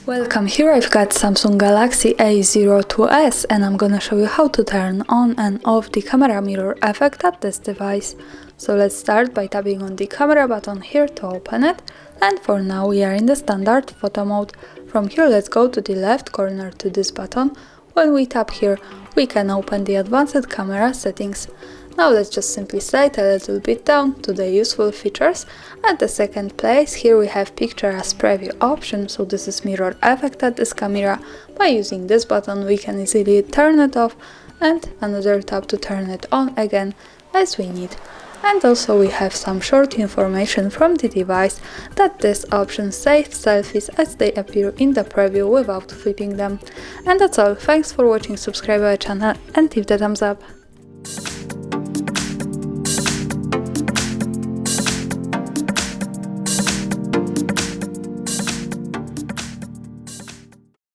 Welcome, here I've got Samsung Galaxy A02s and I'm gonna show you how to turn on and off the camera mirror effect at this device. So let's start by tapping on the camera button here to open it, and for now we are in the standard photo mode. From here let's go to the left corner to this button. When we tap here we can open the advanced camera settings. Now let's just simply slide a little bit down to the useful features. At the second place here we have picture as preview option, so this is mirror effect at this camera. By using this button we can easily turn it off and another tap to turn it on again as we need. And also we have some short information from the device that this option saves selfies as they appear in the preview without flipping them. And that's all, thanks for watching, subscribe our channel and leave the thumbs up.